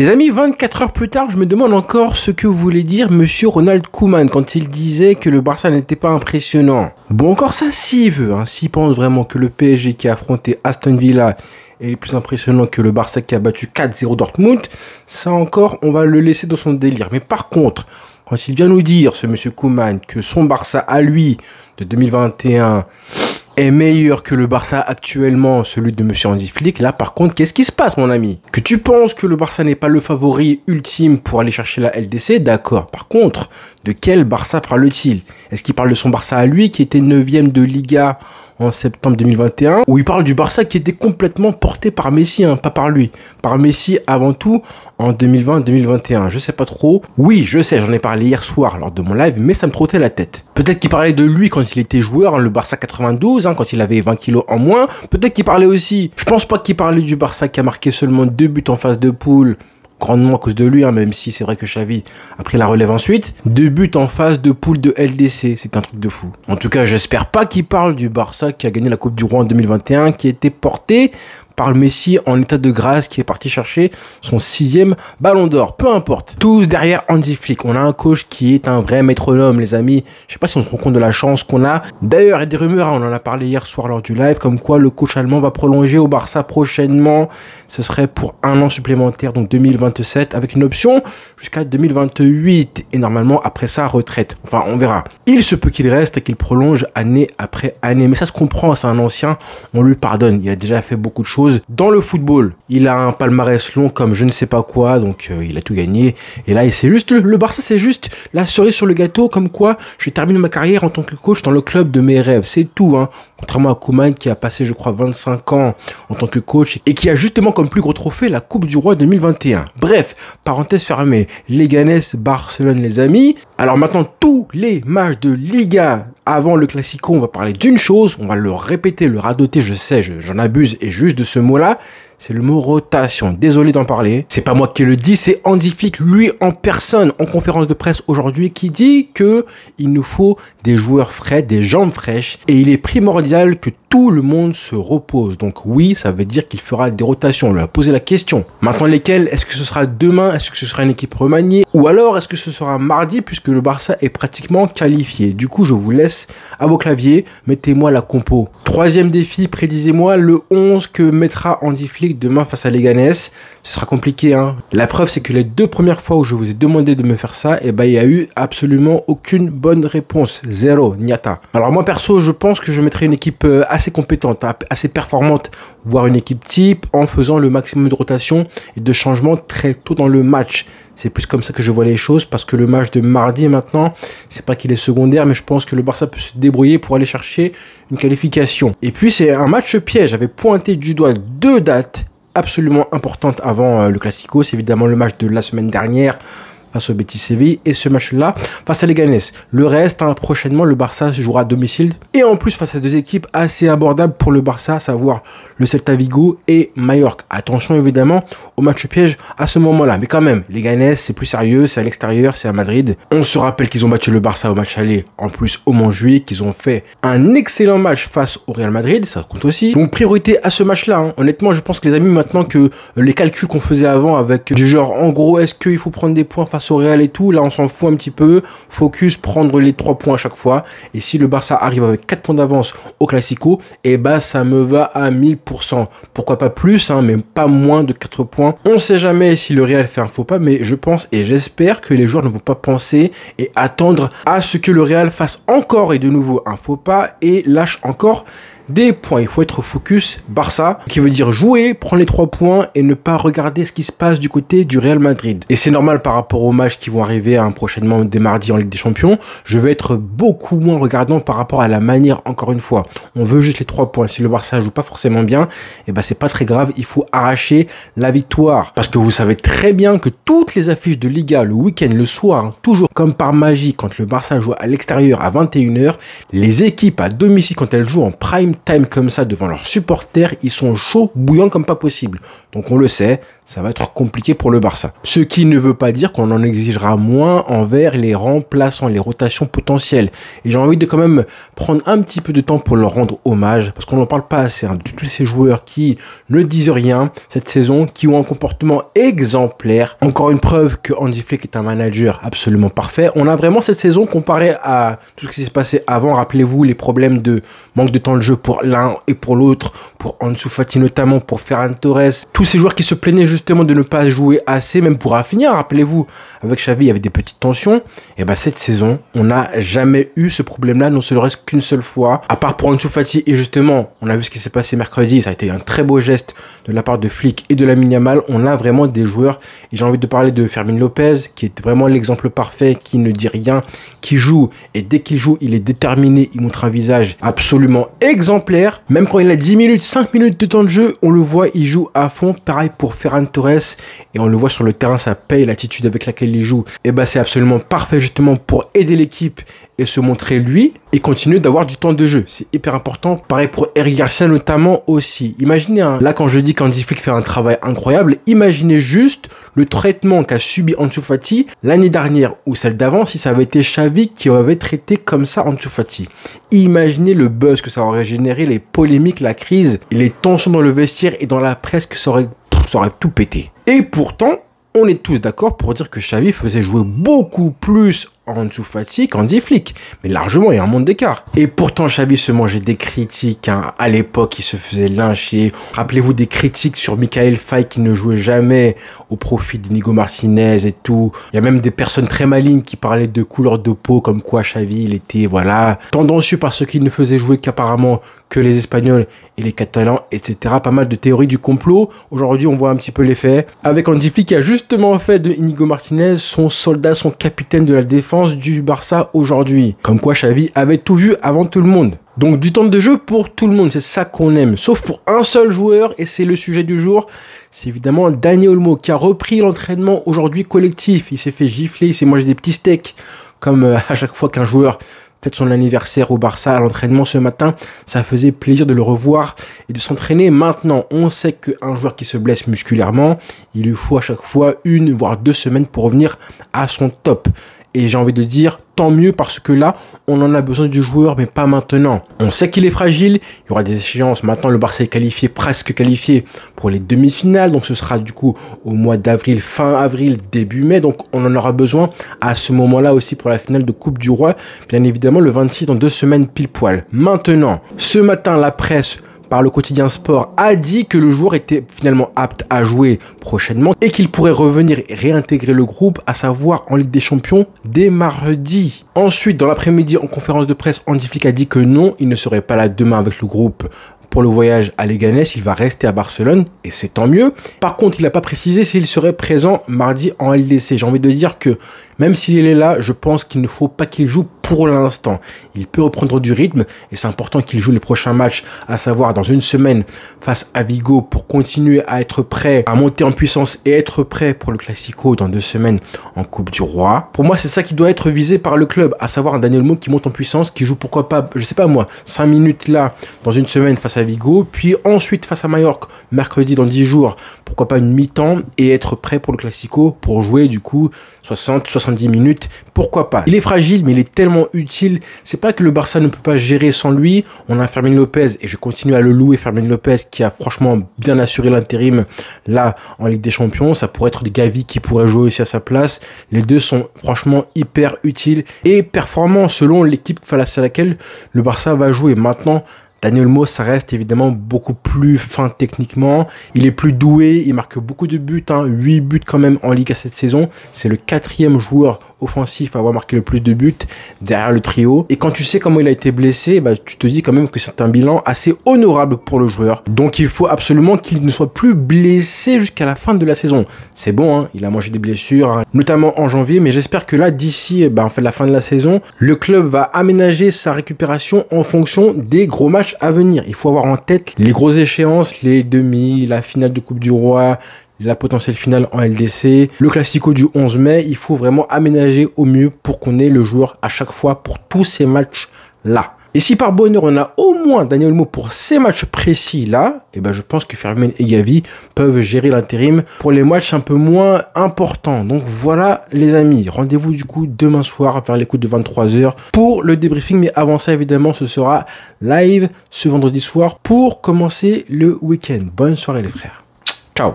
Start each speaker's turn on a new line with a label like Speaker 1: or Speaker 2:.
Speaker 1: Les amis, 24 heures plus tard, je me demande encore ce que voulait dire monsieur Ronald Koeman quand il disait que le Barça n'était pas impressionnant. Bon, encore ça, s'il veut, s'il pense vraiment que le PSG qui a affronté Aston Villa est plus impressionnant que le Barça qui a battu 4-0 Dortmund, ça encore, on va le laisser dans son délire. Mais par contre, quand il vient nous dire, ce monsieur Koeman, que son Barça à lui, de 2021, est meilleur que le Barça actuellement, celui de monsieur Hansi Flick, là par contre, qu'est-ce qui se passe mon ami? Que tu penses que le Barça n'est pas le favori ultime pour aller chercher la LDC, d'accord. Par contre, de quel Barça parle-t-il? Est-ce qu'il parle de son Barça à lui, qui était 9e de Liga en septembre 2021, ou il parle du Barça qui était complètement porté par Messi, pas par lui, par Messi avant tout en 2020-2021, je sais pas trop. Oui, je sais, j'en ai parlé hier soir lors de mon live, mais ça me trottait la tête. Peut-être qu'il parlait de lui quand il était joueur, le Barça 92, quand il avait 20 kilos en moins. Peut-être qu'il parlait aussi, je pense pas qu'il parlait du Barça qui a marqué seulement 2 buts en phase de poule, grandement à cause de lui, même si c'est vrai que Xavi a pris la relève ensuite. 2 buts en phase de poule de LDC, c'est un truc de fou. En tout cas, j'espère pas qu'il parle du Barça qui a gagné la Coupe du Roi en 2021, qui était porté par Messi en état de grâce, qui est parti chercher son 6e ballon d'or. Peu importe. Tous derrière Hansi Flick. On a un coach qui est un vrai métronome, les amis. Je sais pas si on se rend compte de la chance qu'on a. D'ailleurs, il y a des rumeurs, on en a parlé hier soir lors du live, comme quoi le coach allemand va prolonger au Barça prochainement. Ce serait pour 1 an supplémentaire, donc 2027, avec une option jusqu'à 2028. Et normalement, après ça, retraite. Enfin, on verra. Il se peut qu'il reste et qu'il prolonge année après année. Mais ça se comprend, c'est un ancien. On lui pardonne. Il a déjà fait beaucoup de choses dans le football. Il a un palmarès long comme je ne sais pas quoi, donc il a tout gagné. Et là, c'est juste le Barça, c'est juste la cerise sur le gâteau, comme quoi je termine ma carrière en tant que coach dans le club de mes rêves. C'est tout, Contrairement à Koeman qui a passé, je crois, 25 ans en tant que coach et qui a justement comme plus gros trophée la Coupe du Roi 2021. Bref, parenthèse fermée. Leganés, Barcelone, les amis. Alors maintenant, tous les matchs de Liga avant le Classico, on va parler d'une chose, on va le répéter, le radoter, je sais, j'en abuse, et juste de ce mot-là, c'est le mot rotation. Désolé d'en parler. C'est pas moi qui le dis, c'est Hansi Flick, lui en personne, en conférence de presse aujourd'hui, qui dit que il nous faut des joueurs frais, des jambes fraîches, et il est primordial que tout le monde se repose. Donc oui, ça veut dire qu'il fera des rotations. On lui a posé la question. Maintenant, lesquelles? Est-ce que ce sera demain? Est-ce que ce sera une équipe remaniée? Ou alors, est-ce que ce sera mardi, puisque le Barça est pratiquement qualifié? Du coup, je vous laisse à vos claviers. Mettez-moi la compo. 3e défi, prédisez-moi le 11 que mettra Hansi Flick demain face à Leganés. Ce sera compliqué, La preuve, c'est que les 2 premières fois où je vous ai demandé de me faire ça, il y a eu absolument aucune bonne réponse. Zéro, niata. Alors moi, perso, je pense que je mettrai une équipe assez compétente, assez performante, voire une équipe type, en faisant le maximum de rotation et de changement très tôt dans le match. C'est plus comme ça que je vois les choses, parce que le match de mardi maintenant, c'est pas qu'il est secondaire, mais je pense que le Barça peut se débrouiller pour aller chercher une qualification. Et puis c'est un match piège. J'avais pointé du doigt 2 dates absolument importantes avant le Classico. C'est évidemment le match de la semaine dernière face au Betis Séville et ce match-là face à Leganés. Le reste, prochainement, le Barça se jouera à domicile et en plus face à 2 équipes assez abordables pour le Barça, à savoir le Celta Vigo et Mallorca. Attention évidemment au match piège à ce moment-là, mais quand même, Leganés c'est plus sérieux, c'est à l'extérieur, c'est à Madrid. On se rappelle qu'ils ont battu le Barça au match aller, en plus au Montjuïc, qu'ils ont fait un excellent match face au Real Madrid, ça compte aussi. Donc priorité à ce match-là. Honnêtement, je pense que les amis, maintenant que les calculs qu'on faisait avant avec du genre, en gros, est-ce qu'il faut prendre des points face au Real et tout, là on s'en fout un petit peu, focus, prendre les 3 points à chaque fois, et si le Barça arrive avec 4 points d'avance au Classico, ça me va à 1000%, pourquoi pas plus, mais pas moins de 4 points, on sait jamais si le Real fait un faux pas, mais je pense et j'espère que les joueurs ne vont pas penser et attendre à ce que le Real fasse encore et de nouveau un faux pas et lâche encore des points. Il faut être focus Barça, qui veut dire jouer, prendre les 3 points et ne pas regarder ce qui se passe du côté du Real Madrid. Et c'est normal par rapport aux matchs qui vont arriver prochainement dès mardi en Ligue des Champions. Je vais être beaucoup moins regardant par rapport à la manière, encore une fois. On veut juste les 3 points. Si le Barça joue pas forcément bien, c'est pas très grave. Il faut arracher la victoire. Parce que vous savez très bien que toutes les affiches de Liga, le week-end, le soir, toujours comme par magie, quand le Barça joue à l'extérieur à 21 h, les équipes à domicile, quand elles jouent en prime time comme ça devant leurs supporters, ils sont chauds, bouillants comme pas possible. Donc on le sait, ça va être compliqué pour le Barça. Ce qui ne veut pas dire qu'on en exigera moins envers les remplaçants, les rotations potentielles. Et j'ai envie de quand même prendre un petit peu de temps pour leur rendre hommage, parce qu'on n'en parle pas assez de tous ces joueurs qui ne disent rien cette saison, qui ont un comportement exemplaire. Encore une preuve que Hansi Flick est un manager absolument parfait. On a vraiment cette saison comparé à tout ce qui s'est passé avant. Rappelez-vous les problèmes de manque de temps de jeu pour l'un et pour l'autre, pour Ansu Fati notamment, pour Ferran Torres. Tous ces joueurs qui se plaignaient justement de ne pas jouer assez, même pour Rafinha, rappelez-vous, avec Xavi, il y avait des petites tensions. Et ben cette saison, on n'a jamais eu ce problème-là, non serait-ce qu'une seule fois, à part pour Ansu Fati. Et justement, on a vu ce qui s'est passé mercredi, ça a été un très beau geste de la part de Flick et de Lamine Yamal. On a vraiment des joueurs, et j'ai envie de parler de Fermin Lopez, qui est vraiment l'exemple parfait, qui ne dit rien, qui joue, et dès qu'il joue, il est déterminé, il montre un visage absolument exemplaire. Même quand il a 10 minutes, 5 minutes de temps de jeu, on le voit, il joue à fond. Pareil pour Ferran Torres, et on le voit sur le terrain, ça paye l'attitude avec laquelle il joue. Et bah c'est absolument parfait justement pour aider l'équipe et se montrer lui et continuer d'avoir du temps de jeu. C'est hyper important. Pareil pour Eric Garcia notamment aussi. Imaginez, là quand je dis qu'Hansi Flick fait un travail incroyable, imaginez juste le traitement qu'a subi Ansu Fati l'année dernière ou celle d'avant si ça avait été Xavi qui avait traité comme ça Ansu Fati. Imaginez le buzz que ça aurait généré, les polémiques, la crise, et les tensions dans le vestiaire et dans la presse que ça aurait tout pété. Et pourtant, on est tous d'accord pour dire que Xavi faisait jouer beaucoup plus Ansu Fati qu'Hansi Flick, mais largement, il y a un monde d'écart. Et pourtant, Xavi se mangeait des critiques, à l'époque, il se faisait lyncher. Rappelez-vous des critiques sur Michael Faye qui ne jouait jamais au profit d'Inigo Martinez et tout. Il y a même des personnes très malignes qui parlaient de couleur de peau, comme quoi Xavi, il était, voilà, tendancieux parce qu'il ne faisait jouer qu'apparemment que les Espagnols et les Catalans, etc. Pas mal de théories du complot. Aujourd'hui, on voit un petit peu les faits. Avec Hansi Flick qui a justement fait de Inigo Martinez son soldat, son capitaine de la défense du Barça aujourd'hui. Comme quoi Xavi avait tout vu avant tout le monde. Donc du temps de jeu pour tout le monde, c'est ça qu'on aime. Sauf pour un seul joueur, et c'est le sujet du jour, c'est évidemment Dani Olmo qui a repris l'entraînement aujourd'hui collectif. Il s'est fait gifler, il s'est mangé des petits steaks, comme à chaque fois qu'un joueur fête son anniversaire au Barça à l'entraînement ce matin. Ça faisait plaisir de le revoir et de s'entraîner. Maintenant, on sait qu'un joueur qui se blesse musculairement, il lui faut à chaque fois 1 voire 2 semaines pour revenir à son top. Et j'ai envie de dire, tant mieux parce que là, on en a besoin du joueur, mais pas maintenant. On sait qu'il est fragile, il y aura des échéances. Maintenant, le Barça est qualifié, presque qualifié pour les demi-finales. Donc ce sera du coup au mois d'avril, fin avril, début mai. Donc on en aura besoin à ce moment-là aussi pour la finale de Coupe du Roi. Bien évidemment, le 26 dans 2 semaines pile poil. Maintenant, ce matin, la presse par le quotidien Sport a dit que le joueur était finalement apte à jouer prochainement et qu'il pourrait revenir et réintégrer le groupe, à savoir en Ligue des Champions dès mardi. Ensuite, dans l'après-midi, en conférence de presse, Hansi Flick a dit que non, il ne serait pas là demain avec le groupe pour le voyage à Leganés, il va rester à Barcelone et c'est tant mieux. Par contre, il n'a pas précisé s'il serait présent mardi en LDC. J'ai envie de dire que même s'il est là, je pense qu'il ne faut pas qu'il joue pour l'instant. Il peut reprendre du rythme et c'est important qu'il joue les prochains matchs, à savoir dans 1 semaine face à Vigo pour continuer à être prêt, à monter en puissance et être prêt pour le Classico dans 2 semaines en Coupe du Roi. Pour moi, c'est ça qui doit être visé par le club, à savoir un Dani Olmo qui monte en puissance, qui joue pourquoi pas, je sais pas moi, 5 minutes là dans 1 semaine face à Vigo, puis ensuite face à Mallorca, mercredi dans 10 jours, pourquoi pas une mi-temps et être prêt pour le Classico pour jouer du coup 60-70 minutes, pourquoi pas. Il est fragile mais il est tellement utile, c'est pas que le Barça ne peut pas gérer sans lui. On a Fermin Lopez et je continue à le louer, Fermin Lopez qui a franchement bien assuré l'intérim là en Ligue des Champions. Ça pourrait être des Gavi qui pourrait jouer aussi à sa place. Les deux sont franchement hyper utiles et performants selon l'équipe face à laquelle le Barça va jouer. Maintenant, Dani Olmo, ça reste évidemment beaucoup plus fin techniquement. Il est plus doué, il marque beaucoup de buts, 8 buts quand même en Ligue à cette saison. C'est le 4e joueur offensif à avoir marqué le plus de buts derrière le trio. Et quand tu sais comment il a été blessé, tu te dis quand même que c'est un bilan assez honorable pour le joueur. Donc il faut absolument qu'il ne soit plus blessé jusqu'à la fin de la saison. C'est bon, il a mangé des blessures, notamment en janvier, mais j'espère que là, d'ici la fin de la saison, le club va aménager sa récupération en fonction des gros matchs à venir. Il faut avoir en tête les grosses échéances, les demi, la finale de Coupe du Roi, la potentielle finale en LDC, le Classico du 11 mai. Il faut vraiment aménager au mieux pour qu'on ait le joueur à chaque fois pour tous ces matchs-là. Et si par bonheur on a au moins Dani Olmo pour ces matchs précis là, et ben je pense que Fermin et Gavi peuvent gérer l'intérim pour les matchs un peu moins importants. Donc voilà les amis, rendez-vous du coup demain soir vers les coups de 23h pour le débriefing. Mais avant ça évidemment ce sera live ce vendredi soir pour commencer le week-end. Bonne soirée les frères. Ciao.